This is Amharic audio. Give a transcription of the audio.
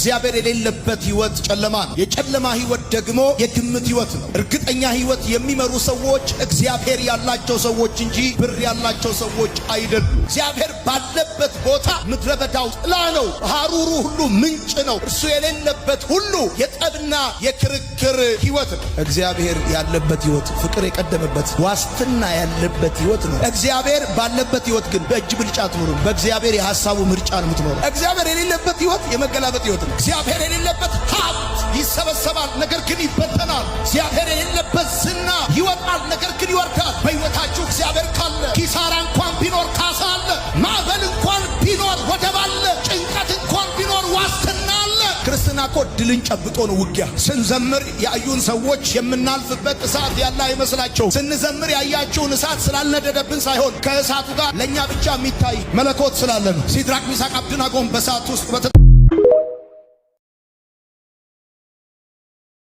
እግዚአብሔር የሌለበት ህይወት ጨለማ ነው። የጨለማ ህይወት ደግሞ የግምት ህይወት ነው። እርግጠኛ ህይወት የሚመሩ ሰዎች እግዚአብሔር ያላቸው ሰዎች እንጂ ብር ያላቸው ሰዎች አይደሉም። እግዚአብሔር ባለበት ቦታ ምድረ በዳው ጥላ ነው፣ ሐሩሩ ሁሉ ምንጭ ነው። እርሱ የሌለበት ሁሉ የጠብና የክርክር ህይወት ነው። እግዚአብሔር ያለበት ህይወት ፍቅር የቀደመበት ዋስትና ያለበት ህይወት ነው። እግዚአብሔር ባለበት ህይወት ግን በእጅ ብልጫ አትኖሩም። በእግዚአብሔር የሐሳቡ ምርጫ ነው የምትኖረው። እግዚአብሔር የሌለበት ህይወት የመገላበጥ ህይወት ነው። እግዚአብሔር የሌለበት ሀብት ይሰበሰባል፣ ነገር ግን ይበተናል። እግዚአብሔር የሌለበት ዝና ይወጣል፣ ነገር ግን ይወርዳል። በህይወታችሁ እግዚአብሔር ካለ ኪሳራ እንኳን ቢኖር ካሳ አለ። ማዕበል እንኳን ቢኖር ወደብ አለ። ጭንቀት እንኳን ቢኖር ዋስትና አለ። ክርስትና እኮ ድልን ጨብጦ ነው ውጊያ። ስንዘምር ያዩን ሰዎች የምናልፍበት እሳት ያለ አይመስላቸው። ስንዘምር ያያችሁን እሳት ስላልነደደብን ሳይሆን ከእሳቱ ጋር ለእኛ ብቻ የሚታይ መለኮት ስላለ ነው። ሲድራቅ ሚሳቅ አብደናጎም በእሳት ውስጥ